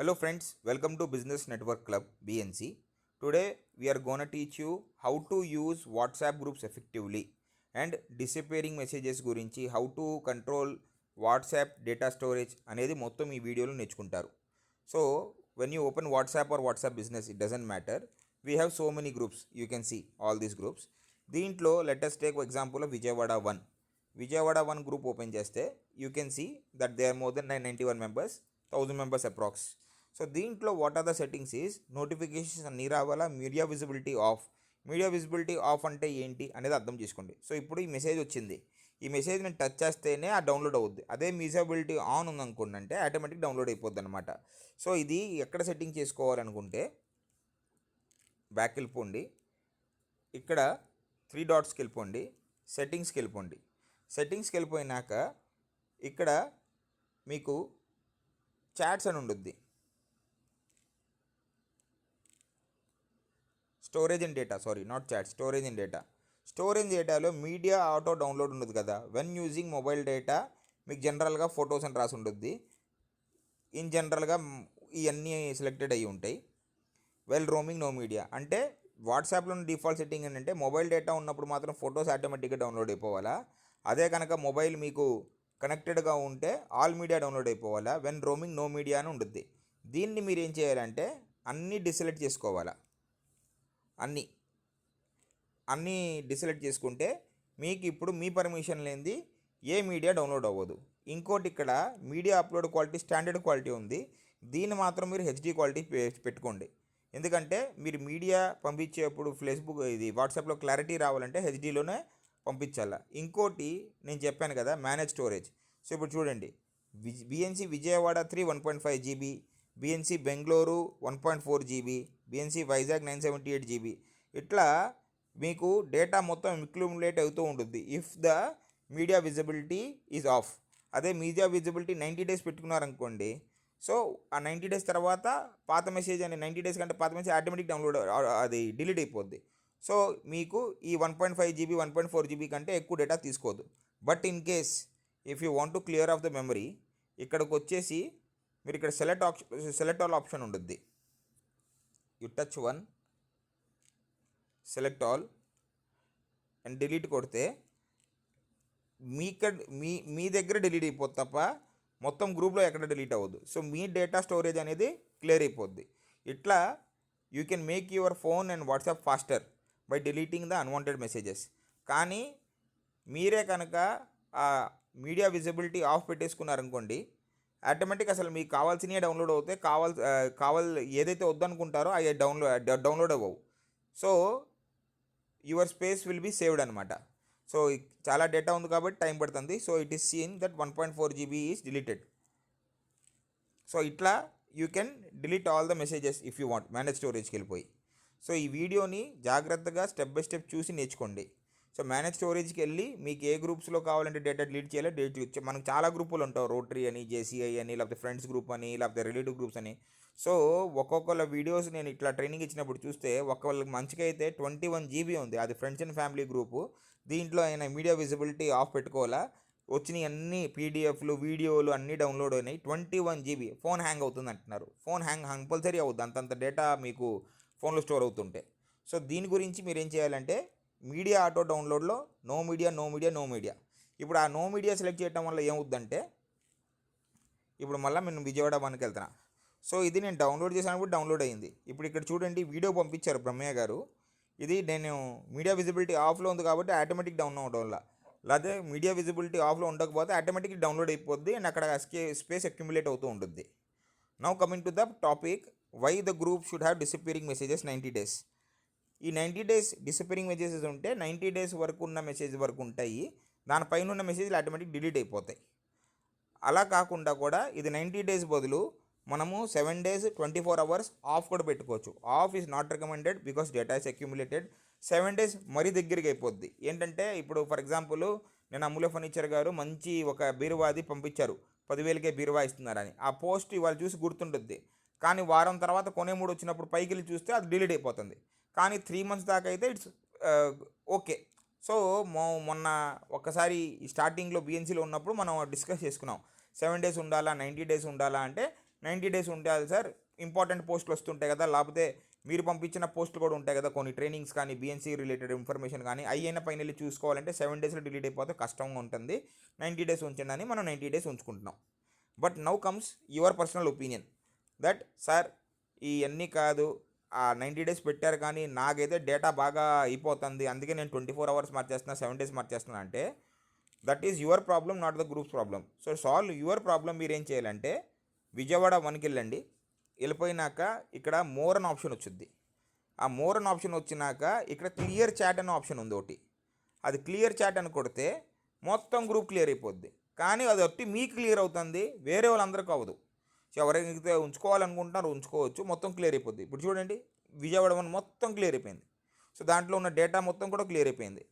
Hello friends, welcome to Business Network Club BNC. Today we are going to teach you how to use WhatsApp groups effectively and disappearing messages గురించి how to control WhatsApp data storage అనేది మొత్తం ఈ వీడియోలో నేర్చుకుంటారు. So when you open WhatsApp or WhatsApp business, it doesn't matter. We have so many groups. You can see all these groups. దీంట్లో let us take example of Vijayawada 1. Vijayawada 1 group open చేస్తే you can see that there are more than 991 members, 1000 members approx. So దీంట్లో what are the settings is notifications అన్నీ రావాలా, media visibility off. Media visibility off అంటే ఏంటి అనేది అర్థం చేసుకోండి. So ఇప్పుడు ఈ మెసేజ్ వచ్చింది, ఈ మెసేజ్ నేను టచ్ చేస్తేనే ఆ డౌన్లోడ్ అవుద్ది. అదే విజిబిలిటీ ఆన్ ఉందనుకోండి అంటే ఆటోమేటిక్ డౌన్లోడ్ అయిపోద్ది అనమాట. సో ఇది ఎక్కడ సెట్టింగ్ చేసుకోవాలనుకుంటే బ్యాక్ వెళ్ళిపోండి, ఇక్కడ 3 డాట్స్కి వెళ్ళిపోండి, సెట్టింగ్స్కి వెళ్ళిపోండి. సెట్టింగ్స్కి వెళ్ళిపోయినాక ఇక్కడ మీకు చాట్స్ అని ఉంటుంది, storage and data, sorry not chat, storage and data. Storage డేటాలో మీడియా ఆటో డౌన్లోడ్ ఉండదు కదా. వెన్ యూజింగ్ మొబైల్ డేటా మీకు జనరల్గా ఫొటోస్ అని రాసి ఉంటుంది. ఇన్ జనరల్గా ఇవన్నీ సెలెక్టెడ్ అయ్యి ఉంటాయి. వెల్ రోమింగ్ నో మీడియా అంటే వాట్సాప్లో డిఫాల్ట్ సెట్టింగ్ ఏంటంటే మొబైల్ డేటా ఉన్నప్పుడు మాత్రం ఫొటోస్ ఆటోమేటిక్గా డౌన్లోడ్ అయిపోవాలా. అదే కనుక మొబైల్ మీకు కనెక్టెడ్గా ఉంటే ఆల్ మీడియా డౌన్లోడ్ అయిపోవాలా. వెన్ రోమింగ్ నో మీడియా అని ఉంటుంది. దీన్ని మీరు ఏం చేయాలంటే అన్నీ డిసెలెక్ట్ చేసుకోవాలా. అన్నీ డిసెలెక్ట్ చేసుకుంటే మీకు ఇప్పుడు మీ పర్మిషన్ లేనిది ఏ మీడియా డౌన్లోడ్ అవ్వదు. ఇంకోటి ఇక్కడ media upload quality standard quality ఉంది, దీన్ని మాత్రం మీరు హెచ్డి క్వాలిటీ పెట్టుకోండి. ఎందుకంటే మీరు మీడియా పంపించేప్పుడు ఫేస్బుక్ ఇది వాట్సాప్లో క్లారిటీ రావాలంటే హెచ్డీలోనే పంపించాలా. ఇంకోటి నేను చెప్పాను కదా మేనేజ్ స్టోరేజ్. సో ఇప్పుడు చూడండి, BNC Vijayawada 3 1.5 GB, BNC Bengaluru 1.4 GB, BNC Vizag 978 GB. ఇట్లా మీకు డేటా మొత్తం అక్యుములేట్ అవుతూ ఉంటుంది if the media visibility is off. అదే మీడియా విజిబిలిటీ 90 days పెట్టుకున్నారనుకోండి, సో ఆ 90 days తర్వాత పాత మెసేజ్ అని 90 days కంటే పాత మెసేజ్ ఆటోమేటిక్ డౌన్లోడ్ అది డిలీట్ అయిపోద్ది. సో మీకు ఈ 1.5 GB 1.4 GB కంటే ఎక్కువ డేటా తీసుకోవద్దు. But in case if you want to clear of the memory, ఇక్కడికి వచ్చేసి మీరు ఇక్కడ సెలెక్ట్ ఆల్ ఆప్షన్ ఉంటుంది. You touch one, select all and delete కొడితే మీ దగ్గర డిలీట్ అయిపోద్ది తప్ప మొత్తం గ్రూప్లో ఎక్కడ డిలీట్ అవ్వదు. సో మీ డేటా స్టోరేజ్ అనేది క్లియర్ అయిపోద్ది. ఇట్లా you can make your phone and WhatsApp faster by deleting the unwanted messages. కానీ మీరే కనుక ఆ మీడియా విజిబిలిటీ ఆఫ్ పెట్టేసుకున్నారనుకోండి, ఆటోమేటిక్ అసలు మీకు కావాల్సినవి డౌన్లోడ్ అవుతాయి, ఏదైతే వద్దనుకుంటారో అవి డౌన్లోడ్ అవ్వవు. So your space will be saved అనమాట. సో చాలా డేటా ఉంది కాబట్టి టైం పడుతుంది. So it is seen that 1.4 GB is deleted. So ఇట్లా you can delete all the messages if you want. Manage స్టోరేజ్కి వెళ్ళిపోయి సో ఈ వీడియోని జాగ్రత్తగా స్టెప్ బై స్టెప్ చూసి నేర్చుకోండి. సో మేనేజ్ స్టోరేజ్కి వెళ్ళి మీకు ఏ గ్రూప్స్లో కావాలంటే డేటా డిలీట్ చేయాలి. మనకు చాలా గ్రూపులు ఉంటాయి, రోటరీ అని, జేసీఐ అని, లేకపోతే ఫ్రెండ్స్ గ్రూప్ అని, లేకపోతే రిలేటివ్ గ్రూప్స్ అని. సో ఒక్కొక్కళ్ళ వీడియోస్ నేను ఇట్లా ట్రైనింగ్ ఇచ్చినప్పుడు చూస్తే ఒక్కొక్కళ్ళకి మంచిగా అయితే 21 GB ఉంది, అది ఫ్రెండ్స్ అండ్ ఫ్యామిలీ గ్రూపు. దీంట్లో అయినా మీడియా విజిబిలిటీ ఆఫ్ పెట్టుకోవాలా. వచ్చినాయి అన్ని పీడిఎఫ్లు వీడియోలు అన్నీ డౌన్లోడ్ అయినాయి. 21 GB. ఫోన్ హ్యాంగ్ అవుతుంది అంటున్నారు. ఫోన్ హ్యాంగ్ కంపల్సరీ అవుతుంది అంతంత డేటా మీకు ఫోన్లో స్టోర్ అవుతుంటే. సో దీని గురించి మీరు ఏం చేయాలంటే మీడియా ఆటో డౌన్లోడ్లో నో మీడియా. ఇప్పుడు ఆ నో మీడియా సెలెక్ట్ చేయడం వల్ల ఏమవుద్దంటే ఇప్పుడు మళ్ళీ నేను విజయవాడ 1కి వెళ్తున్నా. సో ఇది నేను డౌన్లోడ్ చేసినప్పుడు డౌన్లోడ్ అయింది. ఇప్పుడు ఇక్కడ చూడండి, వీడియో పంపించారు బ్రహ్మయ్య గారు. ఇది నేను మీడియా విజిబిలిటీ ఆఫ్లో ఉంది కాబట్టి ఆటోమేటిక్ డౌన్లోడ్ వల్ల, లేదా మీడియా విజిబిలిటీ ఆఫ్లో ఉండకపోతే ఆటోమేటిక్ డౌన్లోడ్ అయిపోద్ది అండ్ అక్కడ స్పేస్ అక్యుములేట్ అవుతూ ఉంటుంది. Now coming to the topic, why the group should have disappearing messages 90 days. ఈ 90 days డిసపియరింగ్ మెసేజెస్ ఉంటే 90 days వరకు ఉన్న మెసేజ్ వరకు ఉంటాయి, దానిపైన ఉన్న మెసేజ్లు ఆటోమేటిక్ డిలీట్ అయిపోతాయి. అలా కాకుండా కూడా ఇది 90 days బదులు మనము 7 days 24 hours ఆఫ్ కూడా పెట్టుకోవచ్చు. Of is not recommended because data is accumulated. 7 days మరీ దగ్గరికి అయిపోద్ది. ఏంటంటే ఇప్పుడు ఫర్ ఎగ్జాంపుల్ నేను అమూల్య ఫర్నిచర్ గారు మంచి ఒక బీరువాది పంపించారు, 10,000కే బీరువా ఇస్తున్నారని. ఆ పోస్ట్ ఇవాళ చూసి గుర్తుంటుంది, కానీ వారం తర్వాత కొనే మూడు వచ్చినప్పుడు పైకి వెళ్ళి చూస్తే అది డిలీట్ అయిపోతుంది. కానీ 3 months దాకా అయితే ఇట్స్ ఓకే. సో మొన్న ఒక్కసారి స్టార్టింగ్లో బిఎన్సీలో ఉన్నప్పుడు మనం డిస్కస్ చేసుకున్నాం, 7 days ఉండాలా 90 days ఉండాలా అంటే 90 డేస్ ఉంటుంది సార్, ఇంపార్టెంట్ పోస్టులు వస్తుంటాయి కదా, లేకపోతే మీరు పంపించిన పోస్టులు కూడా ఉంటాయి కదా కొన్ని ట్రైనింగ్స్ కానీ బిఎన్సీ రిలేటెడ్ ఇన్ఫర్మేషన్ కానీ అయినా పైన వెళ్ళి చూసుకోవాలంటే 7 డేస్లో డిలీట్ అయిపోతే కష్టంగా ఉంటుంది, 90 డేస్ ఉంచండి అని మనం 90 డేస్ ఉంచుకుంటున్నాం. But now comes your personal opinion that sir ఇవన్నీ కాదు, ఆ 90 డేస్ పెట్టారు కానీ నాకైతే డేటా బాగా అయిపోతుంది, అందుకే నేను 24 అవర్స్ మార్చేస్తున్నా, 7 డేస్ మార్చేస్తున్నా అంటే that is your problem, not the groups problem. So solve your problem. మీరు ఏం చేయాలంటే విజయవాడ 1కి వెళ్ళండి, వెళ్ళిపోయినాక ఇక్కడ మోర్ అనే ఆప్షన్ వచ్చింది. ఆ మోర్ అనే ఆప్షన్ వచ్చినాక ఇక్కడ క్లియర్ చాట్ అనే ఆప్షన్ ఉంది ఒకటి, అది క్లియర్ చాట్ అని కొడితే మొత్తం గ్రూప్ క్లియర్ అయిపోద్ది. కానీ అది ఒట్టి మీకు క్లియర్ అవుతుంది, వేరే వాళ్ళందరికీ అవ్వదు. సో ఎవరైతే ఉంచుకోవాలనుకుంటున్నారో ఉంచుకోవచ్చు, మొత్తం క్లియర్ అయిపోద్ది. ఇప్పుడు చూడండి విజయవాడ 1 మొత్తం క్లియర్ అయిపోయింది. సో దాంట్లో ఉన్న డేటా మొత్తం కూడా క్లియర్ అయిపోయింది.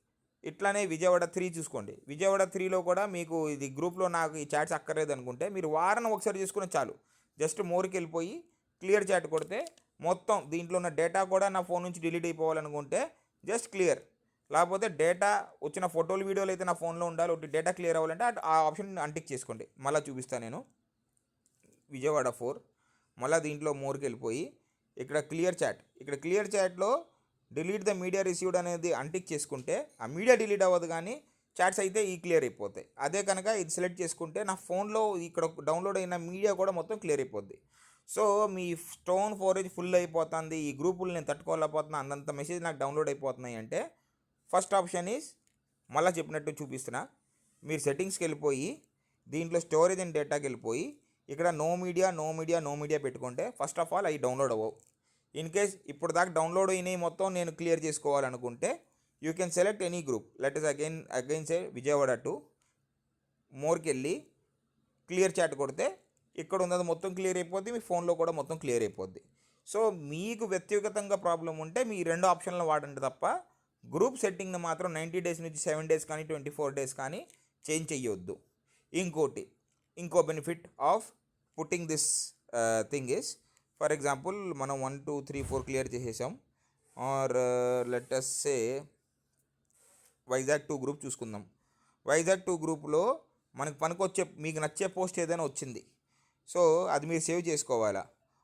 ఇట్లానే విజయవాడ 3 చూసుకోండి, విజయవాడ 3లో కూడా మీకు ఇది గ్రూప్లో నాకు ఈ చాట్స్ అక్కర్లేదు అనుకుంటే మీరు వారం ఒకసారి చేసుకుని చాలు, జస్ట్ మోర్కి వెళ్ళిపోయి క్లియర్ చాట్ కొడితే మొత్తం దీంట్లో ఉన్న డేటా కూడా నా ఫోన్ నుంచి డిలీట్ అయిపోవాలనుకుంటే జస్ట్ క్లియర్, లేకపోతే డేటా వచ్చిన ఫోటోలు వీడియోలు అయితే నా ఫోన్లో ఉండాలి, ఒకటి డేటా క్లియర్ అవ్వాలంటే ఆ ఆప్షన్ అన్టిక్ చేసుకోండి. మళ్ళీ చూపిస్తాను నేను విజయవాడ 4, మళ్ళీ దీంట్లో మోర్కి వెళ్ళిపోయి ఇక్కడ క్లియర్ చాట్, ఇక్కడ క్లియర్ చాట్లో డిలీట్ ద మీడియా రిసీవ్డ్ అనేది అన్టిక్ చేసుకుంటే ఆ మీడియా డిలీట్ అవ్వదు కానీ చాట్స్ అయితే ఈ క్లియర్ అయిపోతాయి. అదే కనుక ఇది సెలెక్ట్ చేసుకుంటే నా ఫోన్లో ఇక్కడ డౌన్లోడ్ అయిన మీడియా కూడా మొత్తం క్లియర్ అయిపోద్ది. సో మీ స్టోన్ స్టోరేజ్ ఫుల్ అయిపోతుంది, ఈ గ్రూపులు నేను తట్టుకోలేకపోతున్నా, అంతంత మెసేజ్ నాకు డౌన్లోడ్ అయిపోతున్నాయి అంటే ఫస్ట్ ఆప్షన్ ఈజ్ మళ్ళీ చెప్పినట్టు చూపిస్తున్నా, మీరు సెట్టింగ్స్కి వెళ్ళిపోయి దీంట్లో స్టోరేజ్ అండ్ డేటాకి వెళ్ళిపోయి ఇక్కడ నో మీడియా పెట్టుకుంటే ఫస్ట్ ఆఫ్ ఆల్ అవి డౌన్లోడ్ అవ్వవు. ఇన్ కేస్ ఇప్పుడు దాకా డౌన్లోడ్ అయినాయి మొత్తం నేను క్లియర్ చేసుకోవాలనుకుంటే you can select any group, let is again సే విజయవాడ 2, మోర్కి వెళ్ళి క్లియర్ చాట్ కొడితే ఇక్కడ ఉన్నది మొత్తం క్లియర్ అయిపోద్ది, మీ ఫోన్లో కూడా మొత్తం క్లియర్ అయిపోద్ది. సో మీకు వ్యక్తిగతంగా ప్రాబ్లం ఉంటే మీ 2 ఆప్షన్లు వాడండి తప్ప గ్రూప్ సెట్టింగ్ని మాత్రం 90 డేస్ నుంచి 7 డేస్ కానీ 24 డేస్ కానీ చేంజ్ చేయొద్దు. ఇంకో benefit of putting this thing is, for example మనం 1 2 3 4 క్లియర్ చేసేసాం, or let us say Vizag 2 group చూసుకుందాం. వైజాగ్ 2 గ్రూప్లో మనకు పనికొచ్చే మీకు నచ్చే పోస్ట్ ఏదైనా వచ్చింది, సో అది మీరు సేవ్ చేసుకోవాలా,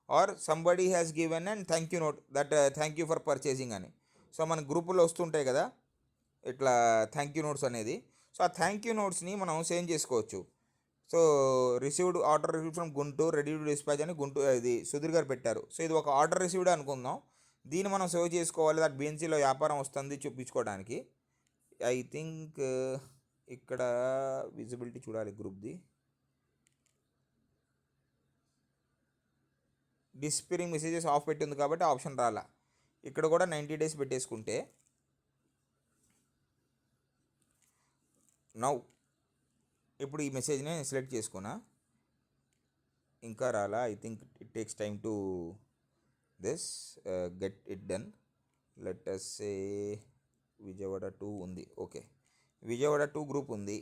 or somebody has given and thank you note that thank you for purchasing అని. సో మన గ్రూపుల్లో వస్తుంటాయి కదా ఇట్లా థ్యాంక్ యూ నోట్స్ అనేది, సో ఆ థ్యాంక్ యూ నోట్స్ని మనం సేవ్ చేసుకోవచ్చు. So received order received from Guntur ready to dispatch అని ఇది సుధీర్ గారు పెట్టారు. సో ఇది ఒక ఆర్డర్ రిసీవ్డ్ అనుకుందాం, దీన్ని మనం సేవ్ చేసుకోవాలి, దట్ బిఎన్సీలో వ్యాపారం వస్తుంది చూపించుకోవడానికి. ఐ థింక్ ఇక్కడ విజిబిలిటీ చూడాలి గ్రూప్ది, డిస్పేరింగ్ మెసేజెస్ ఆఫ్ పెట్టింది కాబట్టి ఆప్షన్ రాలా. ఇక్కడ కూడా 90 డేస్ పెట్టేసుకుంటే నౌ ఇప్పుడు ఈ మెసేజ్ని సెలెక్ట్ చేసుకున్నా, ఇంకా రాలా, I think it takes time to this get it done. Let us say Vijayawada 2 ఉంది, ఓకే విజయవాడ 2 గ్రూప్ ఉంది.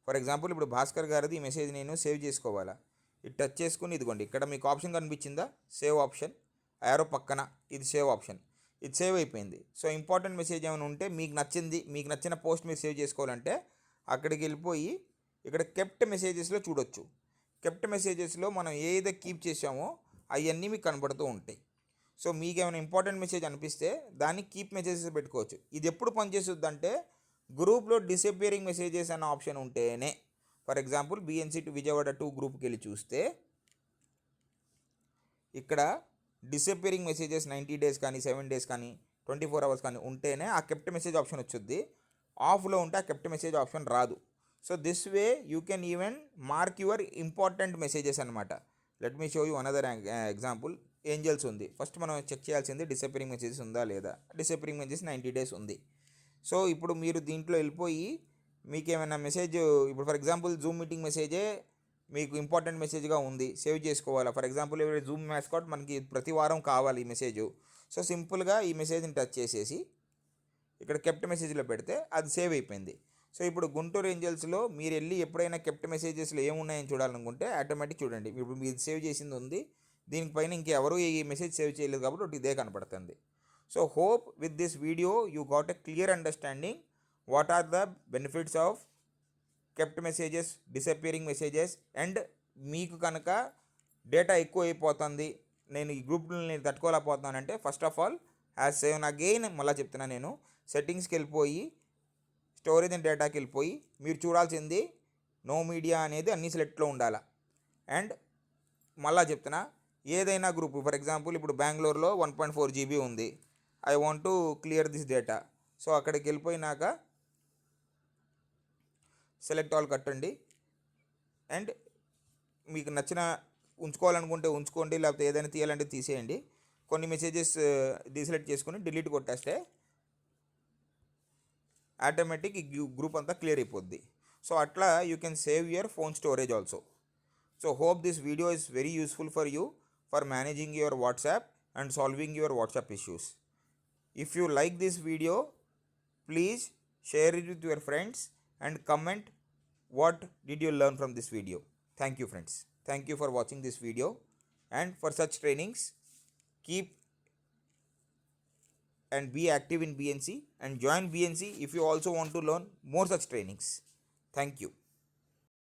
ఫర్ ఎగ్జాంపుల్ ఇప్పుడు భాస్కర్ గారిది ఈ మెసేజ్ నేను సేవ్ చేసుకోవాలా, ఇది టచ్ చేసుకుని ఇదిగోండి ఇక్కడ మీకు ఆప్షన్ కనిపించిందా, సేవ్ ఆప్షన్, యారో పక్కన ఇది సేవ్ ఆప్షన్, ఇది సేవ్ అయిపోయింది. సో ఇంపార్టెంట్ మెసేజ్ ఏమైనా ఉంటే మీకు నచ్చిన పోస్ట్ మీరు సేవ్ చేసుకోవాలంటే అక్కడికి వెళ్ళిపోయి ఇక్కడ కెప్ట్ మెసేజెస్లో చూడొచ్చు. కెప్ట్ మెసేజెస్లో మనం ఏదైతే కీప్ చేసామో అవన్నీ మీకు కనబడుతూ ఉంటాయి. సో మీకు ఏమైనా ఇంపార్టెంట్ మెసేజ్ అనిపిస్తే దాన్ని కీప్ మెసేజెస్ పెట్టుకోవచ్చు. ఇది ఎప్పుడు పనిచేస్తుంది అంటే గ్రూప్లో డిసపియరింగ్ మెసేజెస్ అన్న ఆప్షన్ ఉంటేనే. For example BNC to Vijayawada 2 గ్రూప్కి వెళ్ళి చూస్తే ఇక్కడ డిసపియరింగ్ మెసేజెస్ 90 డేస్ కానీ 7 డేస్ కానీ 24 అవర్స్ కానీ ఉంటేనే ఆ కెప్ట్ మెసేజ్ ఆప్షన్ వచ్చింది. ఆఫ్లో ఉంటే ఆ కెప్ట్ మెసేజ్ ఆప్షన్ రాదు. So this way you can even mark your important messages అనమాట. Let me show you another example. Angels ఉంది, ఫస్ట్ మనం చెక్ చేయాల్సింది డిసపియరింగ్ మెసేజెస్ ఉందా లేదా. డిసపియరింగ్ మెసేజ్ 90 డేస్ ఉంది. సో ఇప్పుడు మీరు దీంట్లో వెళ్ళిపోయి మీకు ఏమైనా మెసేజ్, ఇప్పుడు ఫర్ ఎగ్జాంపుల్ జూమ్ మీటింగ్ మెసేజే మీకు ఇంపార్టెంట్ మెసేజ్గా ఉంది, సేవ్ చేసుకోవాలా. ఫర్ ఎగ్జాంపుల్ జూమ్ మ్యాస్కాట్ మనకి ప్రతి వారం కావాలి ఈ మెసేజ్. సో సింపుల్గా ఈ మెసేజ్ని టచ్ చేసేసి ఇక్కడ కెప్ట్ మెసేజ్లో పెడితే అది సేవ్ అయిపోయింది. సో ఇప్పుడు గుంటూరు ఏంజల్స్లో మీరు వెళ్ళి ఎప్పుడైనా కెప్ట్ మెసేజెస్లో ఏమున్నాయని చూడాలనుకుంటే ఆటోమేటిక్ చూడండి, ఇప్పుడు మీరు సేవ్ చేసింది ఉంది, దీనిపైన ఇంకెవరు ఈ మెసేజ్ సేవ్ చేయలేదు కాబట్టి ఒకటి ఇదే కనపడుతుంది. So hope with this video you got a clear understanding what are the benefits of kept messages, disappearing messages and మీకు కనుక డేటా ఎక్కువ అయిపోతుంది, నేను ఈ గ్రూప్ని తట్టుకోలేకపోతున్నానంటే first of all as seven again మళ్ళీ చెప్తున్నా, నేను సెట్టింగ్స్కి వెళ్ళిపోయి స్టోరేజ్ అండ్ డేటాకి వెళ్ళిపోయి మీరు చూడాల్సింది నో మీడియా అనేది అన్ని సెలెక్ట్లో ఉండాలి. అండ్ మళ్ళీ చెప్తున్నా, ఏదైనా గ్రూప్ ఫర్ ఎగ్జాంపుల్ ఇప్పుడు బెంగళూరులో 1.4 GB ఉంది, I want to clear this data. So అక్కడికి వెళ్ళిపోయినాక సెలెక్ట్ ఆల్ కట్టండి. అండ్ మీకు నచ్చిన ఉంచుకోవాలనుకుంటే ఉంచుకోండి, లేకపోతే ఏదైనా తీయాలంటే తీసేయండి. కొన్ని మెసేజెస్ డిసెలెక్ట్ చేసుకుని డిలీట్ కొట్టేస్తే ఆటోమేటిక్ ఈ గ్రూప్ అంతా క్లియర్ అయిపోద్ది. సో అట్లా you can save your phone storage also. So hope this video is very useful for you for managing your WhatsApp and solving your WhatsApp issues. If you like this video, please share it with your friends and comment what did you learn from this video. Thank you friends. Thank you for watching this video, and for such trainings keep and be active in BNC and join BNC if you also want to learn more such trainings. Thank you.